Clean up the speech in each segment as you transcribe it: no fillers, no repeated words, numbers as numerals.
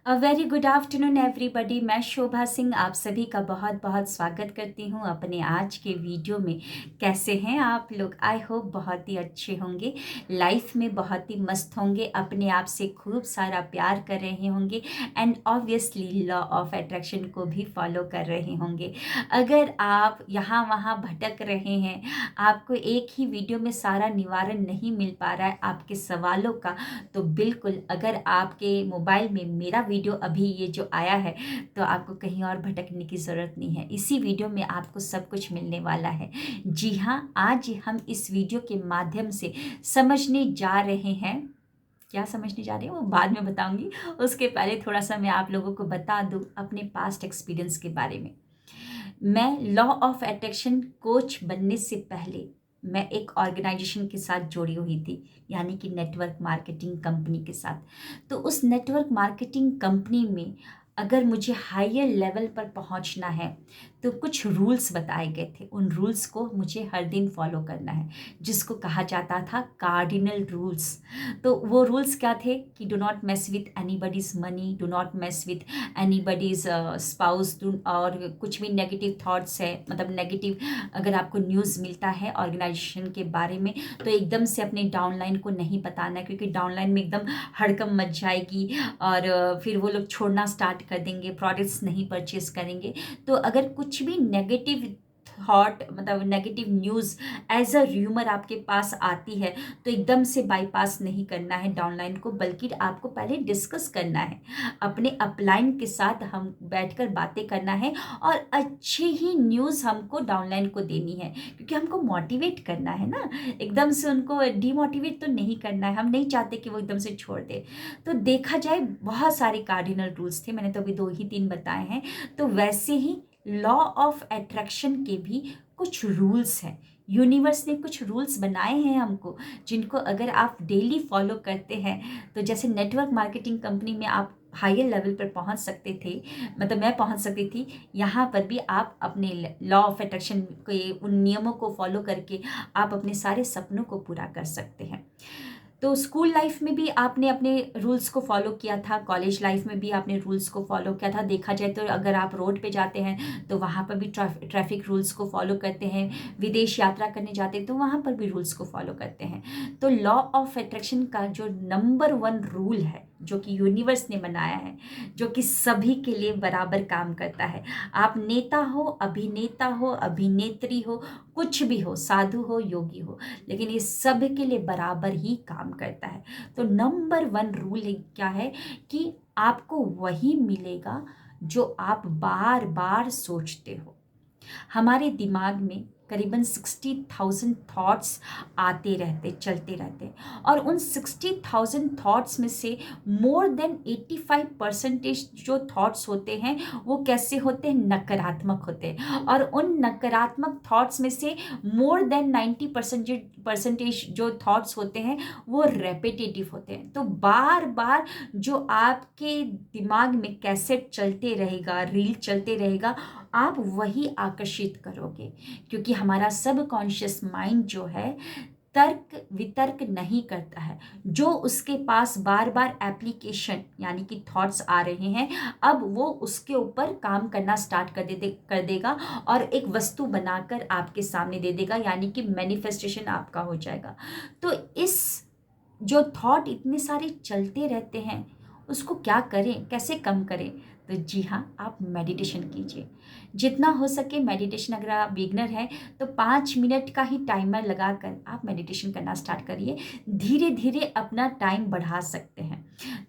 Very good afternoon everybody. मैं शोभा सिंह आप सभी का बहुत बहुत स्वागत करती हूँ अपने आज के वीडियो में। कैसे हैं आप लोग? आई होप बहुत ही अच्छे होंगे, लाइफ में बहुत ही मस्त होंगे, अपने आप से खूब सारा प्यार कर रहे होंगे and obviously law of attraction को भी फॉलो कर रहे होंगे। अगर आप यहाँ वहाँ भटक रहे हैं, आपको एक ही वीडियो में सारा निवारण नहीं मिल पा रहा है आपके सवालों का, तो बिल्कुल अगर आपके मोबाइल में मेरा वीडियो अभी ये जो आया है तो आपको कहीं और भटकने की ज़रूरत नहीं है। इसी वीडियो में आपको सब कुछ मिलने वाला है। जी हाँ, आज हम इस वीडियो के माध्यम से समझने जा रहे हैं। क्या समझने जा रहे हैं वो बाद में बताऊंगी, उसके पहले थोड़ा सा मैं आप लोगों को बता दूं अपने पास्ट एक्सपीरियंस के बारे में। मैं लॉ ऑफ अट्रैक्शन कोच बनने से पहले मैं एक ऑर्गेनाइजेशन के साथ जुड़ी हुई थी, यानी कि नेटवर्क मार्केटिंग कंपनी के साथ। तो उस नेटवर्क मार्केटिंग कंपनी में अगर मुझे हायर लेवल पर पहुंचना है तो कुछ रूल्स बताए गए थे। उन रूल्स को मुझे हर दिन फॉलो करना है, जिसको कहा जाता था कार्डिनल रूल्स। तो वो रूल्स क्या थे कि do not mess with anybody's money, do not mess with anybody's spouse, और कुछ भी नेगेटिव थॉट्स है, मतलब नेगेटिव अगर आपको न्यूज़ मिलता है ऑर्गेनाइजेशन के बारे में तो एकदम से अपने डाउनलाइन को नहीं बताना, क्योंकि डाउनलाइन में एकदम हड़कम मच जाएगी और फिर वो लोग छोड़ना स्टार्ट कर देंगे, प्रोडक्ट्स नहीं परचेज करेंगे। तो अगर कुछ भी नेगेटिव थॉट, मतलब negative news as a rumour आपके पास आती है तो एकदम से बाईपास नहीं करना है डाउनलाइन को, बल्कि आपको पहले डिस्कस करना है अपने अपलाइन के साथ, हम बैठकर बातें करना है और अच्छी ही न्यूज़ हमको डाउनलाइन को देनी है, क्योंकि हमको मोटिवेट करना है ना, एकदम से उनको डीमोटिवेट तो नहीं करना है। हम नहीं चाहते कि वो एकदम से छोड़ दे। तो देखा जाए बहुत सारे कार्डिनल रूल्स थे, मैंने तो अभी 2 ही 3 बताए हैं। तो वैसे ही लॉ ऑफ अट्रैक्शन के भी कुछ रूल्स हैं। यूनिवर्स ने कुछ रूल्स बनाए हैं हमको, जिनको अगर आप डेली फॉलो करते हैं तो जैसे नेटवर्क मार्केटिंग कंपनी में आप हायर लेवल पर पहुंच सकते थे, मतलब मैं पहुंच सकती थी, यहाँ पर भी आप अपने लॉ ऑफ अट्रैक्शन के उन नियमों को फॉलो करके आप अपने सारे सपनों को पूरा कर सकते हैं। तो स्कूल लाइफ में भी आपने अपने रूल्स को फॉलो किया था, कॉलेज लाइफ में भी आपने रूल्स को फॉलो किया था। देखा जाए तो अगर आप रोड पे जाते हैं तो वहाँ पर भी ट्रैफिक रूल्स को फॉलो करते हैं, विदेश यात्रा करने जाते हैं तो वहाँ पर भी रूल्स को फॉलो करते हैं। तो लॉ ऑफ अट्रैक्शन का जो नंबर 1 रूल है, जो कि यूनिवर्स ने बनाया है, जो कि सभी के लिए बराबर काम करता है, आप नेता हो, अभिनेता हो, अभिनेत्री हो, कुछ भी हो, साधु हो, योगी हो, लेकिन ये सब के लिए बराबर ही काम करता है। तो नंबर 1 रूल क्या है कि आपको वही मिलेगा जो आप बार बार सोचते हो। हमारे दिमाग में करीबन 60,000 थॉट्स आते रहते, चलते रहते हैं, और उन 60,000 थॉट्स में से मोर देन 85% जो थॉट्स होते हैं वो कैसे होते हैं? नकारात्मक होते हैं। और उन नकारात्मक थॉट्स में से मोर देन 90% जो थॉट्स होते हैं वो रेपिटेटिव होते हैं। तो बार बार जो आपके दिमाग में कैसेट चलते रहेगा, रील चलते रहेगा, आप वही आकर्षित करोगे, क्योंकि हमारा सबकॉन्शियस माइंड जो है तर्क वितर्क नहीं करता है। जो उसके पास बार बार एप्लीकेशन यानी कि थॉट्स आ रहे हैं, अब वो उसके ऊपर काम करना स्टार्ट कर देगा और एक वस्तु बनाकर आपके सामने दे देगा, यानी कि मैनिफेस्टेशन आपका हो जाएगा। तो इस जो थॉट इतने सारे चलते रहते हैं, उसको क्या करें, कैसे कम करें? तो जी हाँ, आप मेडिटेशन कीजिए। जितना हो सके मेडिटेशन, अगर आप बिगनर हैं तो 5 मिनट का ही टाइमर लगाकर आप मेडिटेशन करना स्टार्ट करिए। धीरे धीरे अपना टाइम बढ़ा सकते हैं।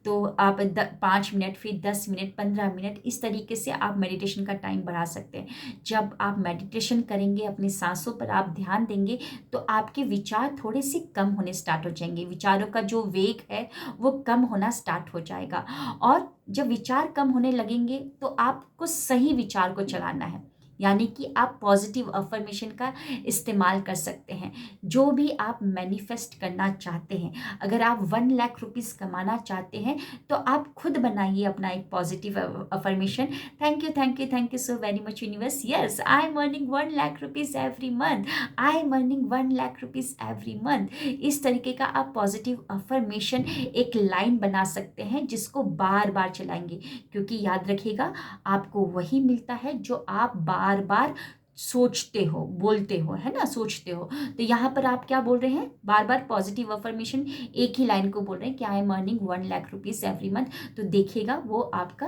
तो आप 5 मिनट, फिर 10 मिनट, 15 मिनट, इस तरीके से आप मेडिटेशन का टाइम बढ़ा सकते हैं। जब आप मेडिटेशन करेंगे, अपनी सांसों पर आप ध्यान देंगे, तो आपके विचार थोड़े से कम होने स्टार्ट हो जाएंगे। विचारों का जो वेग है वो कम होना स्टार्ट हो जाएगा, और जब विचार कम होने लगेंगे तो आपको सही विचार को चलाना है। यानी कि आप पॉजिटिव अफर्मेशन का इस्तेमाल कर सकते हैं। जो भी आप मैनिफेस्ट करना चाहते हैं, अगर आप 1 लाख रुपीज़ कमाना चाहते हैं तो आप खुद बनाइए अपना एक positive affirmation. Thank you so very much universe. Yes, I am earning 1 lakh rupees every month, I am earning 1 lakh rupees every month. इस तरीके का आप पॉजिटिव अफर्मेशन एक लाइन बना सकते हैं जिसको बार बार चलाएंगे, क्योंकि याद रखिएगा आपको वही मिलता है जो आप बार बार सोचते हो, बोलते हो, है ना, सोचते हो। तो यहाँ पर आप क्या बोल रहे हैं, बार बार पॉजिटिव अफर्मेशन एक ही लाइन को बोल रहे हैं कि I am earning 1 lakh rupees every month. तो देखिएगा वो आपका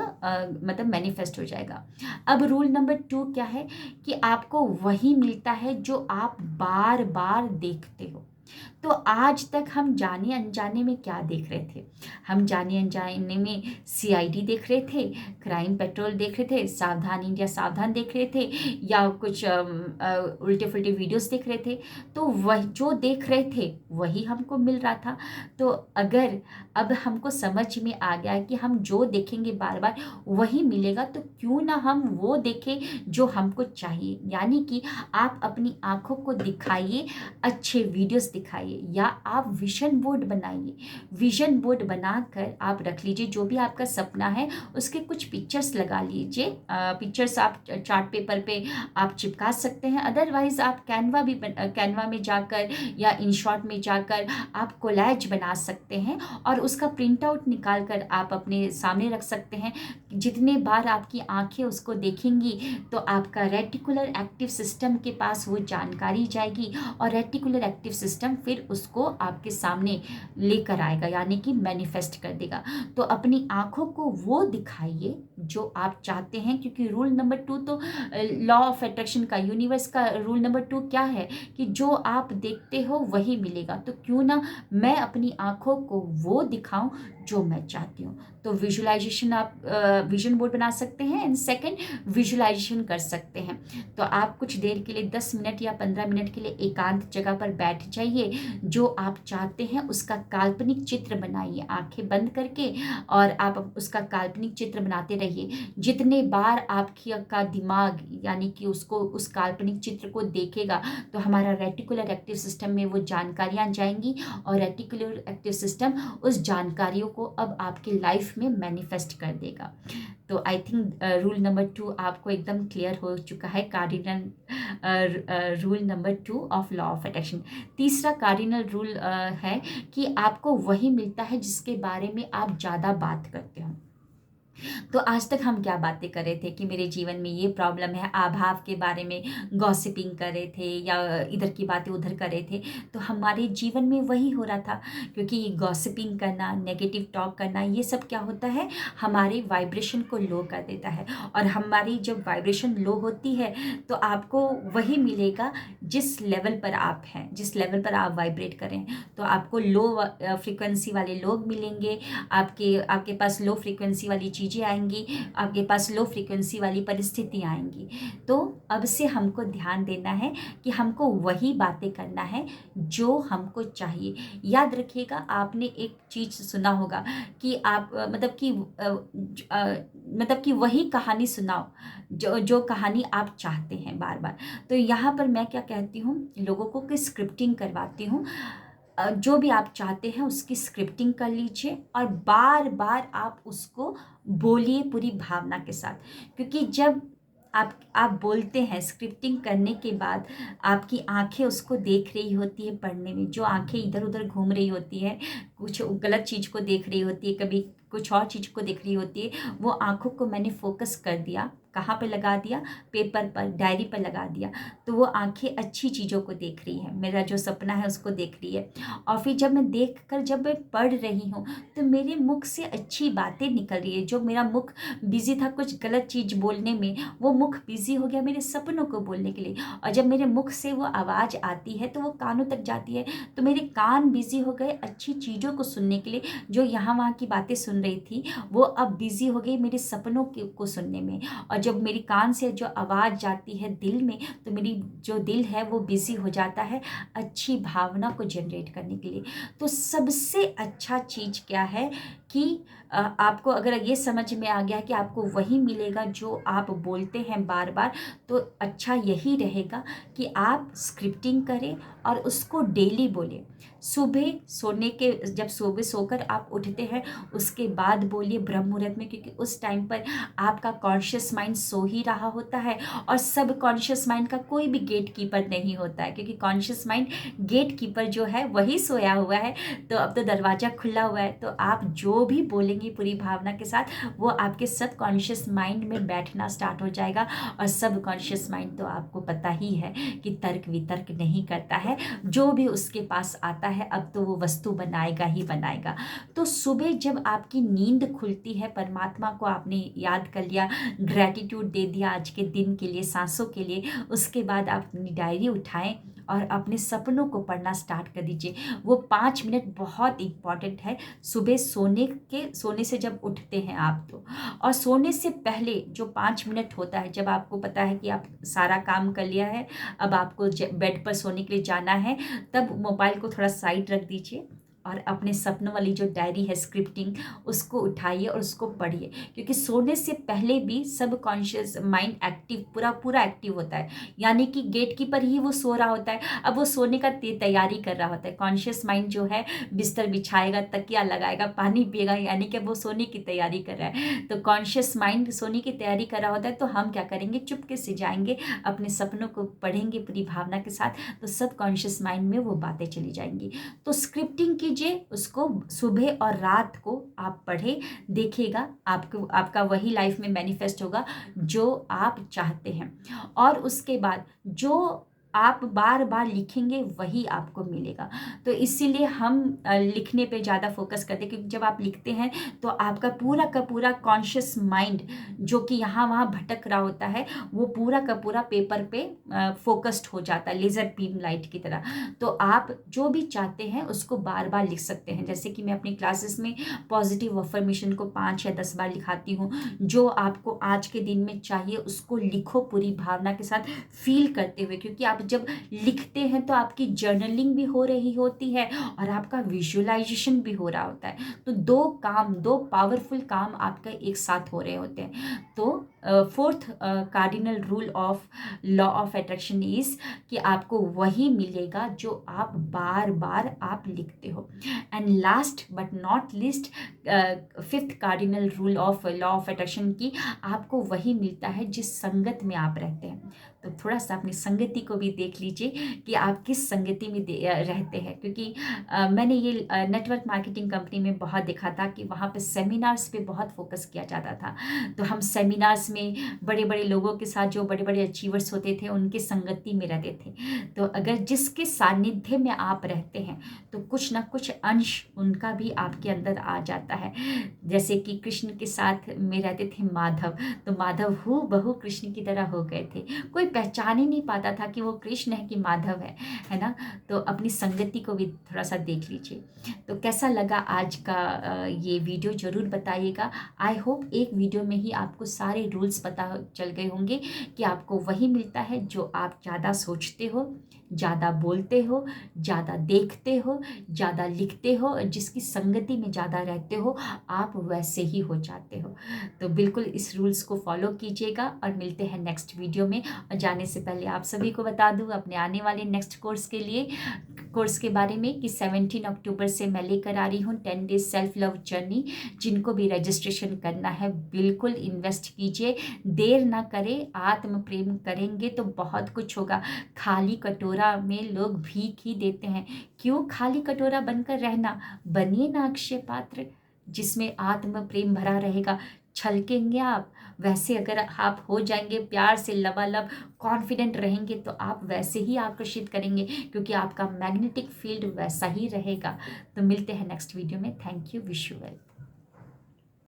मतलब मैनिफेस्ट हो जाएगा। अब रूल नंबर 2 क्या है कि आपको वही मिलता है जो आप बार बार देखते हो। तो आज तक हम जाने अनजाने में क्या देख रहे थे, हम जाने अनजाने में सीआईडी देख रहे थे, क्राइम पेट्रोल देख रहे थे, सावधान इंडिया सावधान देख रहे थे, या कुछ उल्टे फुल्टे वीडियोस देख रहे थे। तो वह जो देख रहे थे वही हमको मिल रहा था। तो अगर अब हमको समझ में आ गया कि हम जो देखेंगे बार बार वही मिलेगा, तो क्यों ना हम वो देखें जो हमको चाहिए। यानी कि आप अपनी आंखों को दिखाइए, अच्छे वीडियोस दिखाइए, या आप विजन बोर्ड बनाइए। विजन बोर्ड बनाकर आप रख लीजिए, जो भी आपका सपना है उसके कुछ पिक्चर्स लगा लीजिए। पिक्चर्स आप चार्ट पेपर पे आप चिपका सकते हैं, अदरवाइज आप कैनवा में जाकर या इनशॉट में जाकर आप कोलैज बना सकते हैं और उसका प्रिंट आउट निकाल कर आप अपने सामने रख सकते हैं। जितने बार आपकी आंखें उसको देखेंगी तो आपका रेटिकुलर एक्टिव सिस्टम के पास वो जानकारी जाएगी और रेटिकुलर एक्टिव सिस्टम फिर उसको आपके सामने लेकर आएगा, यानी कि मैनिफेस्ट कर देगा। तो अपनी आंखों को वो दिखाइए जो आप चाहते हैं, क्योंकि रूल नंबर 2 तो लॉ ऑफ अट्रैक्शन का, यूनिवर्स का रूल नंबर 2 क्या है कि जो आप देखते हो वही मिलेगा। तो क्यों ना मैं अपनी आंखों को वो दिखाऊं जो मैं चाहती हूँ। तो विजुअलाइजेशन आप विजन बोर्ड बना सकते हैं, एंड सेकंड विजुअलाइजेशन कर सकते हैं। तो आप कुछ देर के लिए 10 मिनट या 15 मिनट के लिए एकांत जगह पर बैठ जाइए, जो आप चाहते हैं उसका काल्पनिक चित्र बनाइए आंखें बंद करके, और आप उसका काल्पनिक चित्र बनाते रहिए। जितने बार आपका दिमाग यानी कि उसको उस काल्पनिक चित्र को देखेगा तो हमारा रेटिकुलर एक्टिव सिस्टम में वो जानकारियां जाएंगी और रेटिकुलर एक्टिव सिस्टम उस जानकारियों को अब आपकी लाइफ में मैनिफेस्ट कर देगा। तो आई थिंक रूल नंबर 2 आपको एकदम क्लियर हो चुका है, cardinal rule number 2 of law of attraction. तीसरा कार्डिनल रूल है कि आपको वही मिलता है जिसके बारे में आप ज़्यादा बात करते हो। तो आज तक हम क्या बातें कर रहे थे कि मेरे जीवन में ये प्रॉब्लम है, अभाव के बारे में गॉसिपिंग कर रहे थे या इधर की बातें उधर कर रहे थे। तो हमारे जीवन में वही हो रहा था, क्योंकि गॉसिपिंग करना, नेगेटिव टॉक करना, ये सब क्या होता है, हमारे वाइब्रेशन को लो कर देता है। और हमारी जब वाइब्रेशन लो होती है तो आपको वही मिलेगा जिस लेवल पर आप हैं, जिस लेवल पर आप वाइब्रेट करें। तो आपको लो फ्रीक्वेंसी वाले लोग मिलेंगे, आपके पास लो फ्रीक्वेंसी वाली चीज़ें आएंगी, आपके पास लो फ्रीक्वेंसी वाली परिस्थितियाँ आएंगी। तो अब से हमको ध्यान देना है कि हमको वही बातें करना है जो हमको चाहिए। याद रखिएगा, आपने एक चीज़ सुना होगा कि आप मतलब कि वही कहानी सुनाओ जो कहानी आप चाहते हैं बार बार। तो यहाँ पर मैं क्या कहती हूँ लोगों को कि स्क्रिप्टिंग करवाती हूँ। जो भी आप चाहते हैं उसकी स्क्रिप्टिंग कर लीजिए और बार बार आप उसको बोलिए पूरी भावना के साथ, क्योंकि जब आप बोलते हैं स्क्रिप्टिंग करने के बाद आपकी आंखें उसको देख रही होती है। पढ़ने में जो आंखें इधर उधर घूम रही होती है, कुछ गलत चीज़ को देख रही होती है, कभी कुछ और चीज़ को देख रही होती है, वो आंखों को मैंने फोकस कर दिया, कहाँ पे लगा दिया, पेपर पर, डायरी पर लगा दिया। तो वो आंखें अच्छी चीज़ों को देख रही है, मेरा जो सपना है उसको देख रही है। और फिर जब मैं पढ़ रही हूँ तो मेरे मुख से अच्छी बातें निकल रही है। जो मेरा मुख बिजी था कुछ गलत चीज़ बोलने में, वो मुख बिजी हो गया मेरे सपनों को बोलने के लिए। और जब मेरे मुख से वो आवाज़ आती है तो वो कानों तक जाती है, तो मेरे कान बिजी हो गए अच्छी चीज़ों को सुनने के लिए। जो यहाँ वहाँ की बातें सुन रही थी वो अब बिजी हो गई मेरे सपनों को सुनने में। और जब मेरी कान से जो आवाज़ जाती है दिल में, तो मेरी जो दिल है वो बिजी हो जाता है अच्छी भावना को जनरेट करने के लिए। तो सबसे अच्छा चीज़ क्या है कि आपको अगर ये समझ में आ गया कि आपको वही मिलेगा जो आप बोलते हैं बार बार, तो अच्छा यही रहेगा कि आप स्क्रिप्टिंग करें और उसको डेली बोलें। सुबह सोने के जब सुबह सोकर आप उठते हैं उसके बाद बोलिए ब्रह्म मुहूर्त में, क्योंकि उस टाइम पर आपका कॉन्शियस माइंड सो ही रहा होता है और सब कॉन्शियस माइंड का कोई भी गेट कीपर नहीं होता है, क्योंकि कॉन्शियस माइंड गेट कीपर जो है वही सोया हुआ है। तो अब तो दरवाज़ा खुला हुआ है, तो आप जो भी बोलेंगी पूरी भावना के साथ वो आपके सब कॉन्शियस माइंड में बैठना स्टार्ट हो जाएगा। और सब कॉन्शियस माइंड तो आपको पता ही है कि तर्क वितर्क नहीं करता है, जो भी उसके पास आता है अब तो वो वस्तु बनाएगा ही बनाएगा। तो सुबह जब आपकी नींद खुलती है, परमात्मा को आपने याद कर लिया, ग्रैटिट्यूड दे दिया आज के दिन के लिए, सांसों के लिए, उसके बाद आप अपनी डायरी उठाएं और अपने सपनों को पढ़ना स्टार्ट कर दीजिए। वो 5 मिनट बहुत इम्पॉर्टेंट है सुबह सोने से जब उठते हैं आप तो। और सोने से पहले जो 5 मिनट होता है, जब आपको पता है कि आप सारा काम कर लिया है, अब आपको बेड पर सोने के लिए जाना है, तब मोबाइल को थोड़ा साइड रख दीजिए और अपने सपनों वाली जो डायरी है स्क्रिप्टिंग, उसको उठाइए और उसको पढ़िए। क्योंकि सोने से पहले भी सब कॉन्शियस माइंड एक्टिव पूरा एक्टिव होता है, यानी कि गेट कीपर ही वो सो रहा होता है। अब वो सोने का तैयारी कर रहा होता है। कॉन्शियस माइंड जो है बिस्तर बिछाएगा, तकिया लगाएगा, पानी पिएगा, यानी कि वो सोने की तैयारी कर रहा है। तो कॉन्शियस माइंड सोने की तैयारी कर रहा होता है, तो हम क्या करेंगे, चुपके से जाएंगे, अपने सपनों को पढ़ेंगे पूरी भावना के साथ, तो सब कॉन्शियस माइंड में वो बातें चली जाएंगी। तो स्क्रिप्टिंग कीजिए, उसको सुबह और रात को आप पढ़े, देखिएगा आपका वही लाइफ में मैनिफेस्ट होगा जो आप चाहते हैं। और उसके बाद जो आप बार बार लिखेंगे वही आपको मिलेगा। तो इसीलिए हम लिखने पे ज़्यादा फोकस करते हैं, क्योंकि जब आप लिखते हैं तो आपका पूरा का पूरा कॉन्शियस माइंड जो कि यहाँ वहाँ भटक रहा होता है, वो पूरा का पूरा पेपर पे फोकस्ड हो जाता है, लेज़र बीम लाइट की तरह। तो आप जो भी चाहते हैं उसको बार बार लिख सकते हैं। जैसे कि मैं अपनी क्लासेस में पॉजिटिव अफर्मेशन को 5 या 10 बार लिखाती हूँ। जो आपको आज के दिन में चाहिए उसको लिखो पूरी भावना के साथ, फील करते हुए, क्योंकि आप जब लिखते हैं तो आपकी जर्नलिंग भी हो रही होती है और आपका विजुअलाइजेशन भी हो रहा होता है। तो दो पावरफुल काम आपका एक साथ हो रहे होते हैं। तो fourth cardinal rule of law of attraction is कि आपको वही मिलेगा जो आप बार बार आप लिखते हो। And last but not least, fifth cardinal rule of law of attraction की आपको वही मिलता है जिस संगत में आप रहते हैं। तो थोड़ा सा अपनी संगति को भी देख लीजिए कि आप किस संगति में रहते हैं, क्योंकि मैंने ये नेटवर्क मार्केटिंग कंपनी में बहुत देखा था कि वहाँ पे सेमिनार्स पे बहुत फोकस किया जाता था। तो हम सेमिनार्स में बड़े बड़े लोगों के साथ, जो बड़े बड़े अचीवर्स होते थे, उनके संगति में रहते थे। तो अगर जिसके सानिध्य में आप रहते हैं तो कुछ ना कुछ अंश उनका भी आपके अंदर आ जाता है। जैसे कि कृष्ण के साथ में रहते थे माधव, तो माधव हूबहू कृष्ण की तरह हो गए थे। कोई पहचान ही नहीं पाता था कि वो कृष्ण है कि माधव है ना। तो अपनी संगति को भी थोड़ा सा देख लीजिए। तो कैसा लगा आज का ये वीडियो ज़रूर बताइएगा। आई होप एक वीडियो में ही आपको सारे रूल्स पता चल गए होंगे कि आपको वही मिलता है जो आप ज़्यादा सोचते हो, ज़्यादा बोलते हो, ज़्यादा देखते हो, ज़्यादा लिखते हो, जिसकी संगति में ज़्यादा रहते हो, आप वैसे ही हो जाते हो। तो बिल्कुल इस रूल्स को फॉलो कीजिएगा और मिलते हैं नेक्स्ट वीडियो में। और जाने से पहले आप सभी को बता दूं अपने आने वाले नेक्स्ट कोर्स के बारे में कि 17 अक्टूबर से मैं लेकर आ रही हूँ 10 डेज सेल्फ लव जर्नी। जिनको भी रजिस्ट्रेशन करना है बिल्कुल इन्वेस्ट कीजिए, देर ना करें। आत्म प्रेम करेंगे तो बहुत कुछ होगा। खाली कटोरा में लोग भीख ही देते हैं, क्यों खाली कटोरा बनकर रहना, बनिए ना अक्षय पात्र जिसमें आत्म प्रेम भरा रहेगा। छलकेंगे आप, वैसे अगर आप हो जाएंगे प्यार से लबालब, कॉन्फिडेंट रहेंगे, तो आप वैसे ही आकर्षित करेंगे, क्योंकि आपका मैग्नेटिक फील्ड वैसा ही रहेगा। तो मिलते हैं नेक्स्ट वीडियो में। Thank you, wish you well.